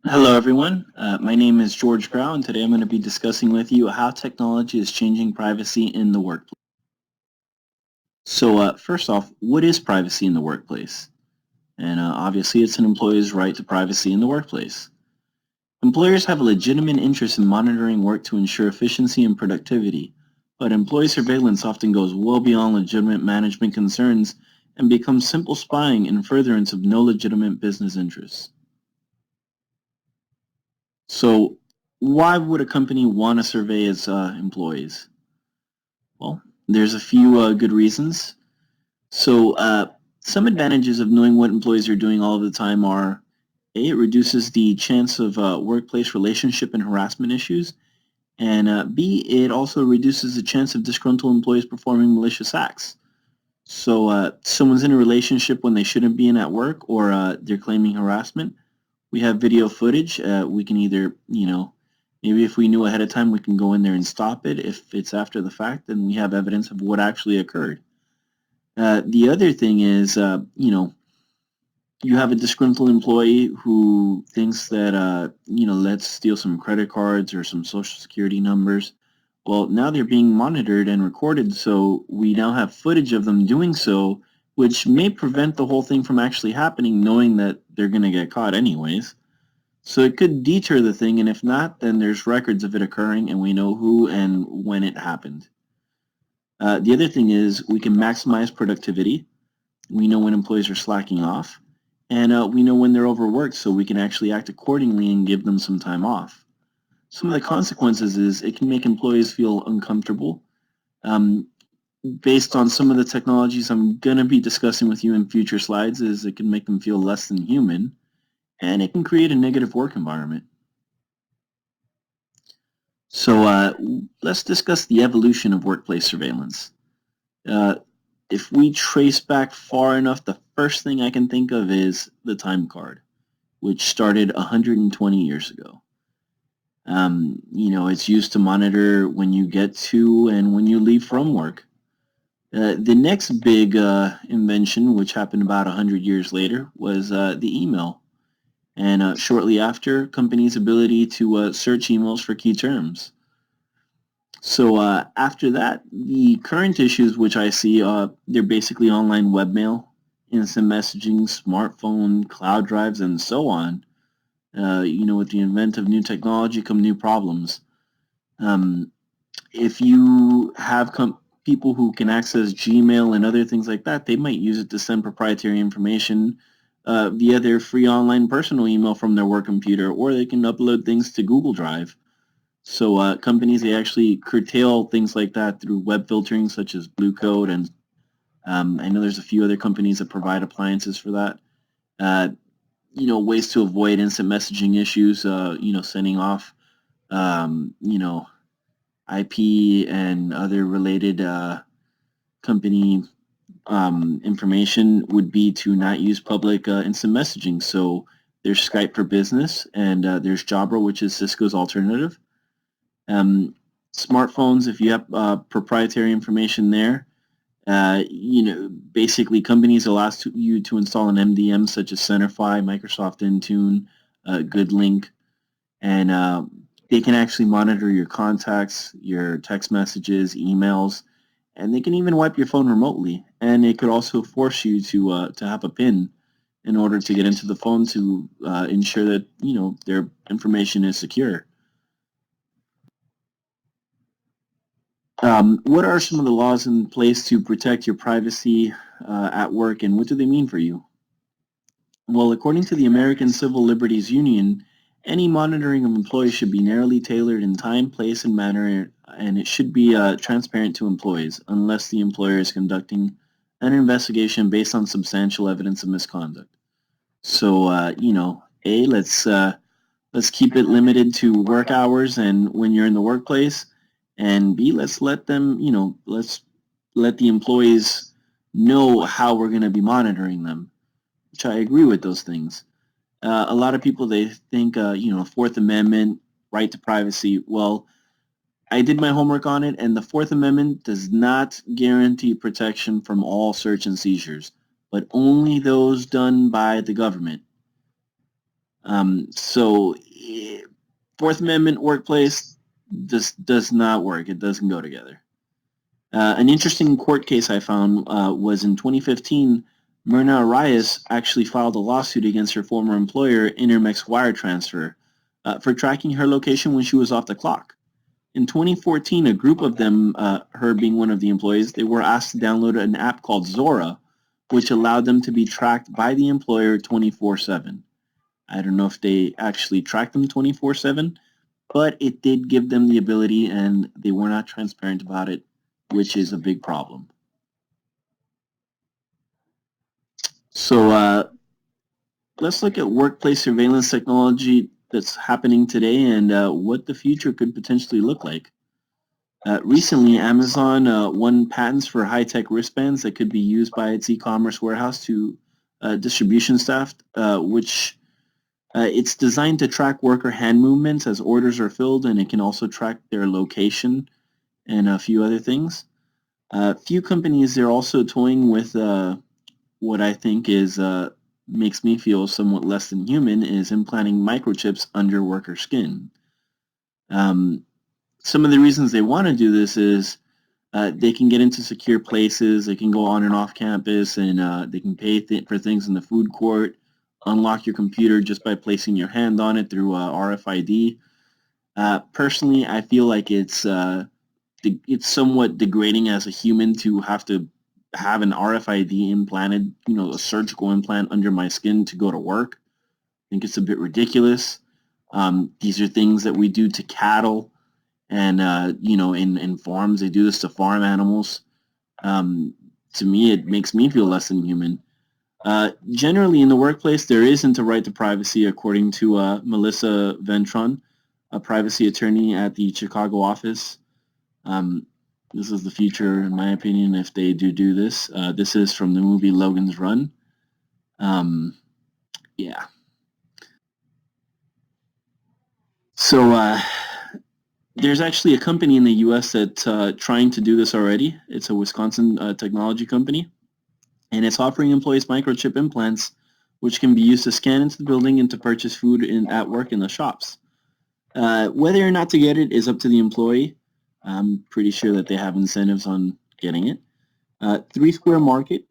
Hello, everyone. My name is George Grau, and today I'm going to be discussing with you how technology is changing privacy in the workplace. So, first off, what is privacy in the workplace? And obviously, it's an employee's right to privacy in the workplace. Employers have a legitimate interest in monitoring work to ensure efficiency and productivity, but employee surveillance often goes well beyond legitimate management concerns and becomes simple spying in furtherance of no legitimate business interests. So, why would a company want to survey its employees? Well, there's a few good reasons. So, some advantages of knowing what employees are doing all of the time are A, it reduces the chance of workplace relationship and harassment issues, and B, it also reduces the chance of disgruntled employees performing malicious acts. So, someone's in a relationship when they shouldn't be in at work, or they're claiming harassment. We have video footage. We can either, maybe if we knew ahead of time, we can go in there and stop it. If it's after the fact, then we have evidence of what actually occurred. The other thing is, you have a disgruntled employee who thinks that, let's steal some credit cards or some social security numbers. Well, now they're being monitored and recorded, so we now have footage of them doing so, which may prevent the whole thing from actually happening, knowing that they're going to get caught anyways. So it could deter the thing, and if not, then there's records of it occurring, and we know who and when it happened. The other thing is we can maximize productivity. We know when employees are slacking off, and we know when they're overworked, so we can actually act accordingly and give them some time off. Some of the consequences is it can make employees feel uncomfortable. Um, Based on some of the technologies I'm going to be discussing with you in future slides, is it can make them feel less than human, and it can create a negative work environment. So let's discuss the evolution of workplace surveillance. Uh, if we trace back far enough, the first thing I can think of is the time card, which started 120 years ago. It's used to monitor when you get to and when you leave from work. The next big invention, which happened about 100 years later, was the email. And shortly after, companies' ability to search emails for key terms. So after that, the current issues which I see, they're basically online webmail, instant messaging, smartphone, cloud drives, and so on. With the advent of new technology come new problems. Um, if you have people who can access Gmail and other things like that, they might use it to send proprietary information via their free online personal email from their work computer, or they can upload things to Google Drive. So companies, they actually curtail things like that through web filtering, such as Blue Code, and I know there's a few other companies that provide appliances for that. Uh, ways to avoid instant messaging issues. Sending off, um, you know, IP and other related company information would be to not use public instant messaging. So there's Skype for Business, and there's Jabra, which is Cisco's alternative. Um, Smartphones, if you have proprietary information there, basically companies allow you to install an MDM such as Centerfy, Microsoft Intune, GoodLink, and they can actually monitor your contacts, your text messages, emails, and they can even wipe your phone remotely. And it could also force you to have a PIN in order to get into the phone to ensure that their information is secure. What are some of the laws in place to protect your privacy at work, and what do they mean for you? Well, according to the American Civil Liberties Union, any monitoring of employees should be narrowly tailored in time, place, and manner, and it should be transparent to employees unless the employer is conducting an investigation based on substantial evidence of misconduct. So, let's keep it limited to work hours and when you're in the workplace, and B, let's let's let the employees know how we're going to be monitoring them, which I agree with those things. A lot of people, they think, Fourth Amendment, right to privacy. Well, I did my homework on it, and the Fourth Amendment does not guarantee protection from all search and seizures, but only those done by the government. Fourth Amendment workplace does not work. It doesn't go together. An interesting court case I found was in 2015. Myrna Arias actually filed a lawsuit against her former employer, Intermex Wire Transfer, for tracking her location when she was off the clock. In 2014, a group of them, her being one of the employees, they were asked to download an app called Zora, which allowed them to be tracked by the employer 24/7. I don't know if they actually tracked them 24/7, but it did give them the ability, and they were not transparent about it, which is a big problem. So let's look at workplace surveillance technology that's happening today and what the future could potentially look like. Recently, Amazon won patents for high-tech wristbands that could be used by its e-commerce warehouse to distribution staff, which it's designed to track worker hand movements as orders are filled, and it can also track their location and a few other things. Few companies, they're also toying with what I think is makes me feel somewhat less than human, is implanting microchips under worker skin. Some of the reasons they want to do this is they can get into secure places, they can go on and off campus, and they can pay for things in the food court, unlock your computer just by placing your hand on it through RFID. Personally, I feel like it's somewhat degrading as a human to have to have an RFID implanted, a surgical implant under my skin to go to work. I think it's a bit ridiculous. These are things that we do to cattle, and in farms, they do this to farm animals. To me, it makes me feel less than human. Generally, in the workplace, there isn't a right to privacy, according to Melissa Ventron, a privacy attorney at the Chicago office. This is the future, in my opinion, if they do this. This is from the movie Logan's Run. Yeah. So there's actually a company in the U.S. that's trying to do this already. It's a Wisconsin technology company, and it's offering employees microchip implants, which can be used to scan into the building and to purchase food at work in the shops. Whether or not to get it is up to the employee. I'm pretty sure that they have incentives on getting it. Three Square Market,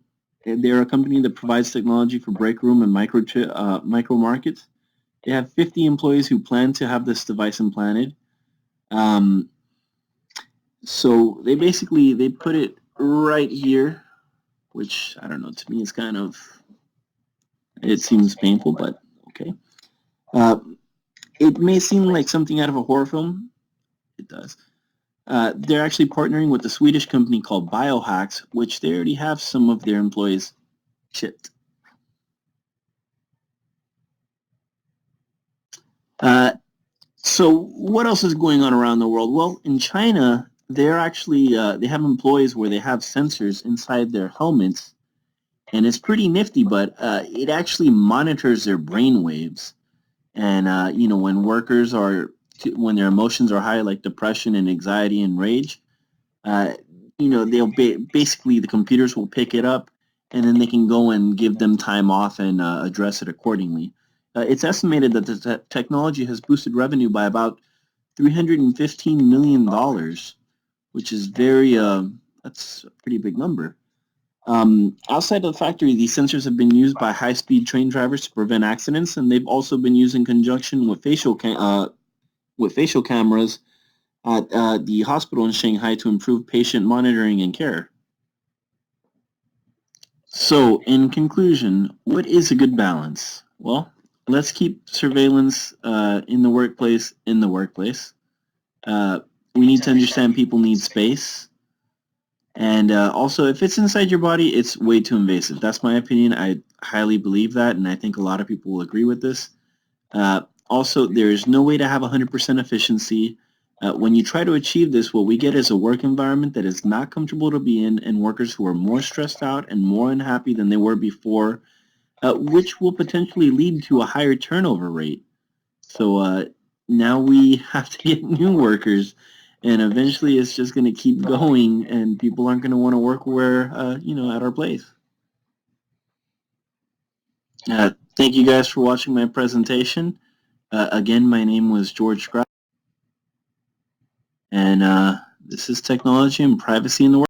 they're a company that provides technology for break room and micro markets. They have 50 employees who plan to have this device implanted. So they put it right here, which I don't know, to me it's it seems painful, but okay. It may seem like something out of a horror film. It does. They're actually partnering with a Swedish company called Biohacks, which they already have some of their employees chipped. So what else is going on around the world? Well, in China, they're actually they have employees where they have sensors inside their helmets, and it's pretty nifty. But it actually monitors their brain waves, and when when their emotions are high, like depression and anxiety and rage, they'll basically the computers will pick it up, and then they can go and give them time off and address it accordingly. It's estimated that the technology has boosted revenue by about $315 million, which is that's a pretty big number. Outside of the factory, these sensors have been used by high-speed train drivers to prevent accidents, and they've also been used in conjunction with facial cameras at the hospital in Shanghai to improve patient monitoring and care. So, in conclusion, what is a good balance? Well, let's keep surveillance in the workplace in the workplace. We need to understand people need space. And also, if it's inside your body, it's way too invasive. That's my opinion. I highly believe that, and I think a lot of people will agree with this. Also, there is no way to have 100% efficiency. When you try to achieve this, what we get is a work environment that is not comfortable to be in, and workers who are more stressed out and more unhappy than they were before, which will potentially lead to a higher turnover rate. So now we have to get new workers, and eventually it's just going to keep going, and people aren't going to want to work where, at our place. Thank you guys for watching my presentation. Again, my name was George Graf, and this is Technology and Privacy in the World.